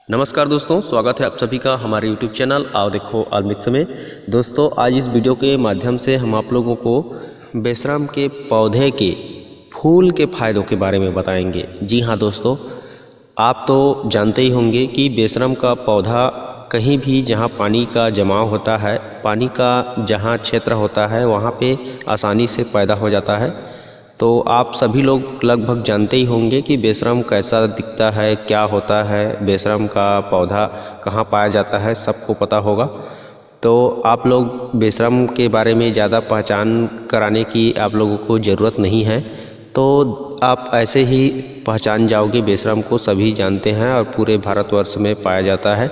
नमस्कार दोस्तों, स्वागत है आप सभी का हमारे YouTube चैनल आओ देखो ऑलमिक्स में। दोस्तों, आज इस वीडियो के माध्यम से हम आप लोगों को बेशरम के पौधे के फूल के फ़ायदों के बारे में बताएंगे। जी हाँ दोस्तों, आप तो जानते ही होंगे कि बेशरम का पौधा कहीं भी जहाँ पानी का जमाव होता है, पानी का जहाँ क्षेत्र होता है वहाँ पे आसानी से पैदा हो जाता है। तो आप सभी लोग लगभग जानते ही होंगे कि बेशरम कैसा दिखता है, क्या होता है, बेशरम का पौधा कहाँ पाया जाता है, सबको पता होगा। तो आप लोग बेशरम के बारे में ज़्यादा पहचान कराने की आप लोगों को ज़रूरत नहीं है। तो आप ऐसे ही पहचान जाओगे, बेशरम को सभी जानते हैं और पूरे भारतवर्ष में पाया जाता है।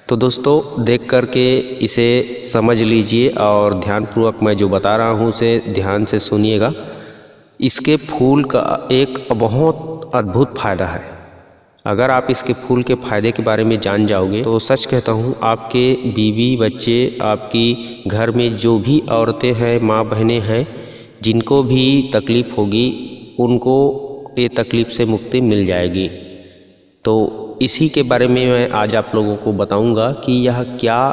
तो दोस्तों, देख कर के इसे समझ लीजिए और ध्यानपूर्वक मैं जो बता रहा हूँ उसे ध्यान से सुनिएगा। इसके फूल का एक बहुत अद्भुत फ़ायदा है। अगर आप इसके फूल के फ़ायदे के बारे में जान जाओगे तो सच कहता हूँ, आपके बीवी बच्चे, आपकी घर में जो भी औरतें हैं, माँ बहनें हैं, जिनको भी तकलीफ़ होगी उनको ये तकलीफ़ से मुक्ति मिल जाएगी। तो इसी के बारे में मैं आज आप लोगों को बताऊंगा कि यह क्या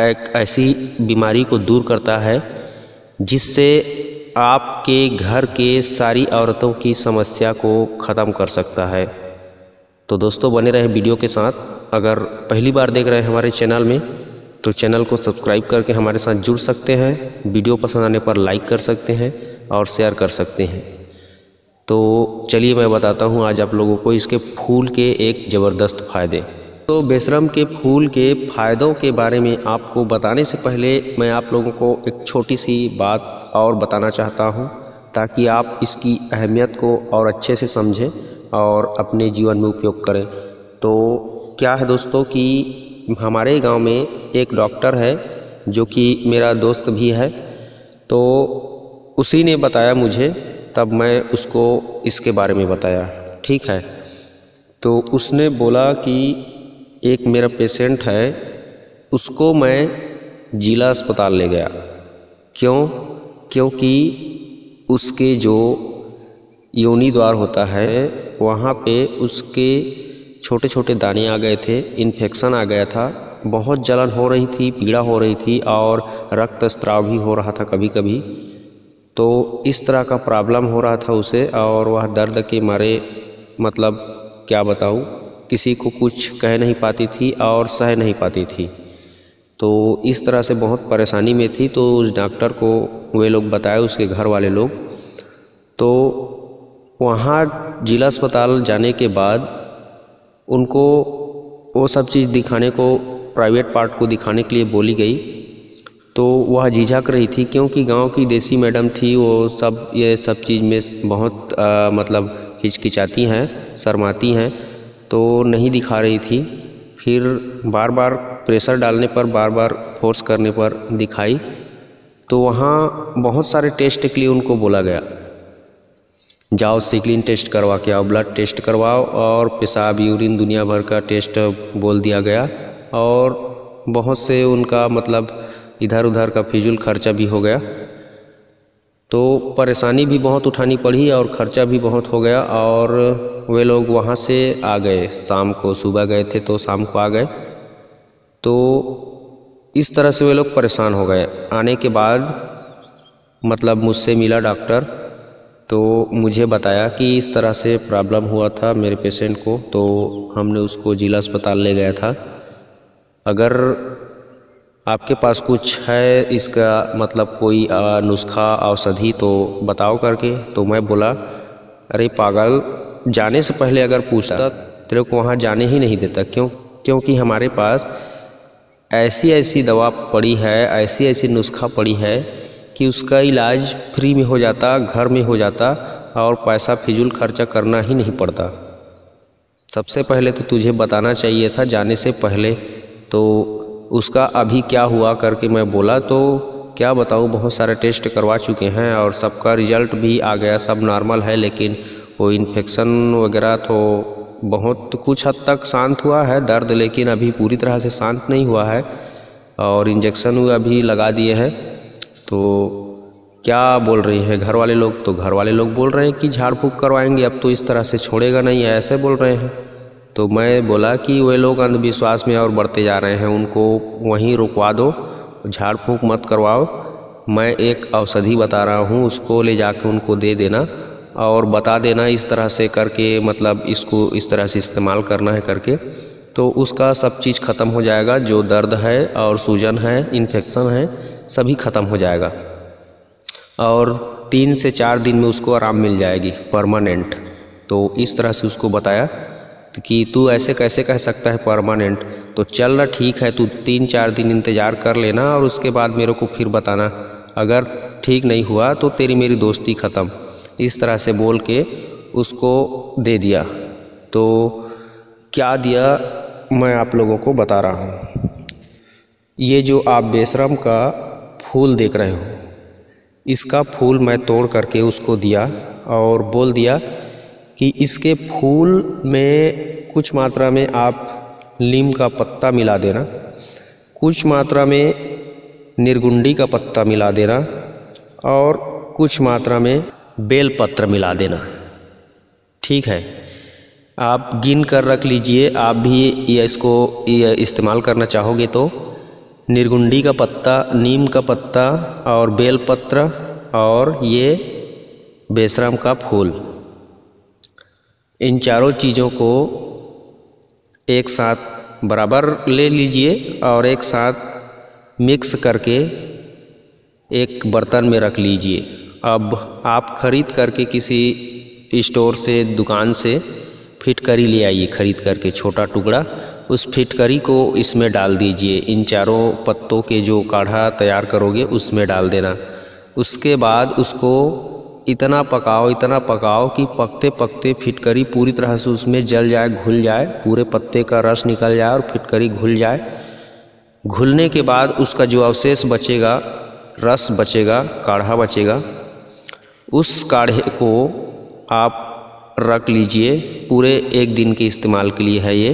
एक ऐसी बीमारी को दूर करता है जिससे आपके घर के सारी औरतों की समस्या को ख़त्म कर सकता है। तो दोस्तों, बने रहे वीडियो के साथ। अगर पहली बार देख रहे हैं हमारे चैनल में तो चैनल को सब्सक्राइब करके हमारे साथ जुड़ सकते हैं। वीडियो पसंद आने पर लाइक कर सकते हैं और शेयर कर सकते हैं। तो चलिए मैं बताता हूँ आज आप लोगों को इसके फूल के एक ज़बरदस्त फ़ायदे। तो बेशरम के फूल के फ़ायदों के बारे में आपको बताने से पहले मैं आप लोगों को एक छोटी सी बात और बताना चाहता हूँ, ताकि आप इसकी अहमियत को और अच्छे से समझें और अपने जीवन में उपयोग करें। तो क्या है दोस्तों कि हमारे गांव में एक डॉक्टर है जो कि मेरा दोस्त भी है। तो उसी ने बताया मुझे, तब मैं उसको इसके बारे में बताया। ठीक है, तो उसने बोला कि एक मेरा पेशेंट है, उसको मैं जिला अस्पताल ले गया। क्योंकि उसके जो योनि द्वार होता है वहाँ पे उसके छोटे छोटे दाने आ गए थे, इन्फेक्शन आ गया था, बहुत जलन हो रही थी, पीड़ा हो रही थी और रक्तस्राव भी हो रहा था कभी कभी। तो इस तरह का प्रॉब्लम हो रहा था उसे और वह दर्द के मारे मतलब क्या बताऊँ, किसी को कुछ कह नहीं पाती थी और सह नहीं पाती थी। तो इस तरह से बहुत परेशानी में थी। तो उस डॉक्टर को वे लोग बताए, उसके घर वाले लोग। तो वहाँ जिला अस्पताल जाने के बाद उनको वो सब चीज़ दिखाने को, प्राइवेट पार्ट को दिखाने के लिए बोली गई। तो वह झिझक रही थी क्योंकि गांव की देसी मैडम थी, वो सब ये सब चीज़ में बहुत मतलब हिचकिचाती हैं, शर्माती हैं, तो नहीं दिखा रही थी। फिर बार बार प्रेशर डालने पर, बार बार फोर्स करने पर दिखाई। तो वहाँ बहुत सारे टेस्ट के लिए उनको बोला गया, जाओ सिक्लिन टेस्ट करवा के आओ, ब्लड टेस्ट करवाओ और पेशाब, यूरिन, दुनिया भर का टेस्ट बोल दिया गया। और बहुत से उनका मतलब इधर उधर का फिजूल खर्चा भी हो गया। तो परेशानी भी बहुत उठानी पड़ी और ख़र्चा भी बहुत हो गया। और वे लोग वहाँ से आ गए शाम को, सुबह गए थे तो शाम को आ गए। तो इस तरह से वे लोग परेशान हो गए। आने के बाद मतलब मुझसे मिला डॉक्टर, तो मुझे बताया कि इस तरह से प्रॉब्लम हुआ था मेरे पेशेंट को, तो हमने उसको जिला अस्पताल ले गया था। अगर आपके पास कुछ है इसका मतलब कोई नुस्खा, औषधि तो बताओ करके। तो मैं बोला, अरे पागल, जाने से पहले अगर पूछता तेरे को वहाँ जाने ही नहीं देता। क्योंकि हमारे पास ऐसी ऐसी दवा पड़ी है, ऐसी ऐसी नुस्खा पड़ी है कि उसका इलाज फ्री में हो जाता, घर में हो जाता और पैसा फिजूल खर्चा करना ही नहीं पड़ता। सबसे पहले तो तुझे बताना चाहिए था जाने से पहले। तो उसका अभी क्या हुआ करके मैं बोला, तो क्या बताऊँ, बहुत सारे टेस्ट करवा चुके हैं और सबका रिजल्ट भी आ गया, सब नॉर्मल है। लेकिन वो इन्फेक्शन वगैरह तो बहुत कुछ हद तक शांत हुआ है दर्द, लेकिन अभी पूरी तरह से शांत नहीं हुआ है। और इंजेक्शन अभी लगा दिए हैं। तो क्या बोल रही है घर वाले लोग, तो घर वाले लोग बोल रहे हैं कि झाड़ फूँक करवाएंगे, अब तो इस तरह से छोड़ेगा नहीं, ऐसे बोल रहे हैं। तो मैं बोला कि वे लोग अंधविश्वास में और बढ़ते जा रहे हैं, उनको वहीं रुकवा दो, झाड़ फूँक मत करवाओ। मैं एक औषधि बता रहा हूँ, उसको ले जाके उनको दे देना और बता देना इस तरह से करके, मतलब इसको इस तरह से इस्तेमाल करना है करके, तो उसका सब चीज़ ख़त्म हो जाएगा। जो दर्द है और सूजन है, इन्फेक्शन है, सभी ख़त्म हो जाएगा और 3 से 4 दिन में उसको आराम मिल जाएगी परमानेंट। तो इस तरह से उसको बताया कि तू ऐसे कैसे कह सकता है परमानेंट, तो चल रहा ठीक है, तू 3-4 दिन इंतज़ार कर लेना और उसके बाद मेरे को फिर बताना, अगर ठीक नहीं हुआ तो तेरी मेरी दोस्ती ख़त्म। इस तरह से बोल के उसको दे दिया। तो क्या दिया मैं आप लोगों को बता रहा हूँ। ये जो आप बेशरम का फूल देख रहे हो, इसका फूल मैं तोड़ करके उसको दिया और बोल दिया कि इसके फूल में कुछ मात्रा में आप नीम का पत्ता मिला देना, कुछ मात्रा में निर्गुंडी का पत्ता मिला देना और कुछ मात्रा में बेल पत्र मिला देना। ठीक है, आप गिन कर रख लीजिए। आप भी इसको इस्तेमाल करना चाहोगे तो निर्गुंडी का पत्ता, नीम का पत्ता और बेल पत्र और ये बेशरम का फूल, इन चारों चीज़ों को एक साथ बराबर ले लीजिए और एक साथ मिक्स करके एक बर्तन में रख लीजिए। अब आप खरीद करके किसी स्टोर से, दुकान से फिटकरी ले आइए खरीद करके, छोटा टुकड़ा, उस फिटकरी को इसमें डाल दीजिए। इन चारों पत्तों के जो काढ़ा तैयार करोगे उसमें डाल देना। उसके बाद उसको इतना पकाओ कि पकते पकते फिटकरी पूरी तरह से उसमें जल जाए, घुल जाए, पूरे पत्ते का रस निकल जाए और फिटकरी घुल जाए। घुलने के बाद उसका जो अवशेष बचेगा, रस बचेगा, काढ़ा बचेगा, उस काढ़े को आप रख लीजिए। पूरे 1 दिन के इस्तेमाल के लिए है ये।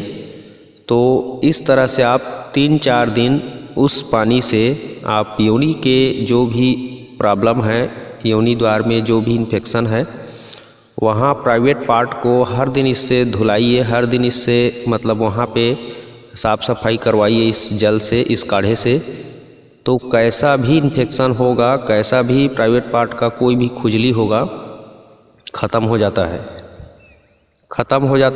तो इस तरह से आप 3-4 दिन उस पानी से आप योनि के जो भी प्रॉब्लम है, योनि द्वार में जो भी इन्फेक्शन है, वहाँ प्राइवेट पार्ट को हर दिन इससे धुलाइए, हर दिन इससे मतलब वहाँ पे साफ़ सफाई करवाइए इस जल से, इस काढ़े से। तो कैसा भी इन्फेक्शन होगा, कैसा भी प्राइवेट पार्ट का कोई भी खुजली होगा, ख़त्म हो जाता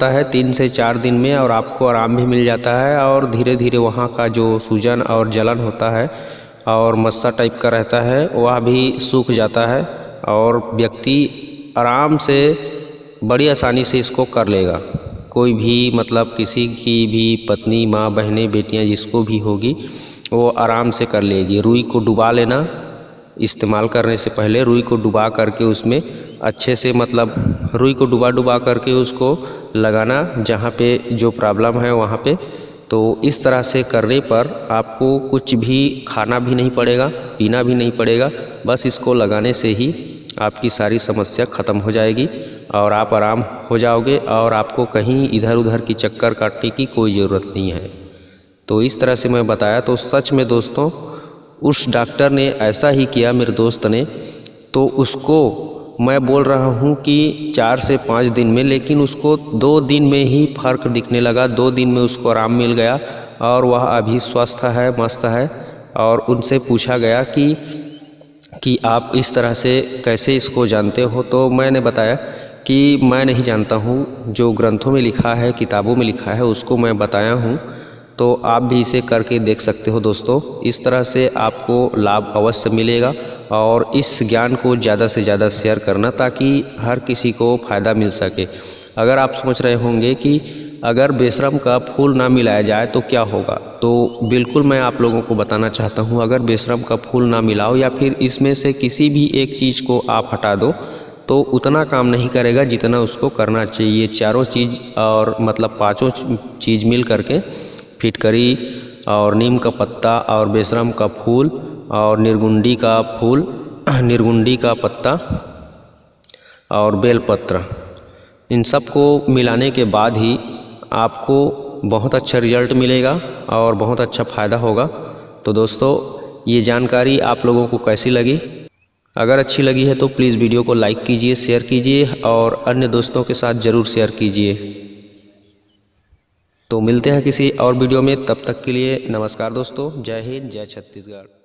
है। 3 से 4 दिन में, और आपको आराम भी मिल जाता है और धीरे धीरे वहाँ का जो सूजन और जलन होता है और मस्सा टाइप का रहता है वह भी सूख जाता है और व्यक्ति आराम से बड़ी आसानी से इसको कर लेगा। कोई भी मतलब किसी की भी पत्नी, माँ, बहनें, बेटियाँ जिसको भी होगी वो आराम से कर लेगी। रुई को डुबा लेना, इस्तेमाल करने से पहले रुई को डुबा करके उसमें अच्छे से, मतलब रुई को डुबा करके उसको लगाना जहाँ पे जो प्रॉब्लम है वहाँ पे। तो इस तरह से करने पर आपको कुछ भी खाना भी नहीं पड़ेगा, पीना भी नहीं पड़ेगा, बस इसको लगाने से ही आपकी सारी समस्या ख़त्म हो जाएगी और आप आराम हो जाओगे और आपको कहीं इधर उधर की चक्कर काटने की कोई ज़रूरत नहीं है। तो इस तरह से मैं बताया। तो सच में दोस्तों उस डॉक्टर ने ऐसा ही किया, मेरे दोस्त ने। तो उसको मैं बोल रहा हूँ कि 4 से 5 दिन में, लेकिन उसको 2 दिन में ही फ़र्क दिखने लगा। 2 दिन में उसको आराम मिल गया और वह अभी स्वस्थ है, मस्त है। और उनसे पूछा गया कि आप इस तरह से कैसे इसको जानते हो, तो मैंने बताया कि मैं नहीं जानता हूँ, जो ग्रंथों में लिखा है, किताबों में लिखा है, उसको मैं बताया हूँ। तो आप भी इसे करके देख सकते हो दोस्तों। इस तरह से आपको लाभ अवश्य मिलेगा और इस ज्ञान को ज़्यादा से ज़्यादा शेयर करना ताकि हर किसी को फ़ायदा मिल सके। अगर आप सोच रहे होंगे कि अगर बेशरम का फूल ना मिलाया जाए तो क्या होगा, तो बिल्कुल मैं आप लोगों को बताना चाहता हूँ, अगर बेशरम का फूल ना मिलाओ या फिर इसमें से किसी भी एक चीज़ को आप हटा दो तो उतना काम नहीं करेगा जितना उसको करना चाहिए। चारों चीज़ और मतलब 5 चीज़ मिल करके, फिटकरी और नीम का पत्ता और बेशरम का फूल और निर्गुंडी का फूल, निर्गुंडी का पत्ता और बेलपत्र, इन सब को मिलाने के बाद ही आपको बहुत अच्छा रिजल्ट मिलेगा और बहुत अच्छा फ़ायदा होगा। तो दोस्तों ये जानकारी आप लोगों को कैसी लगी? अगर अच्छी लगी है तो प्लीज़ वीडियो को लाइक कीजिए, शेयर कीजिए और अन्य दोस्तों के साथ ज़रूर शेयर कीजिए। तो मिलते हैं किसी और वीडियो में, तब तक के लिए नमस्कार दोस्तों। जय हिंद, जय छत्तीसगढ़।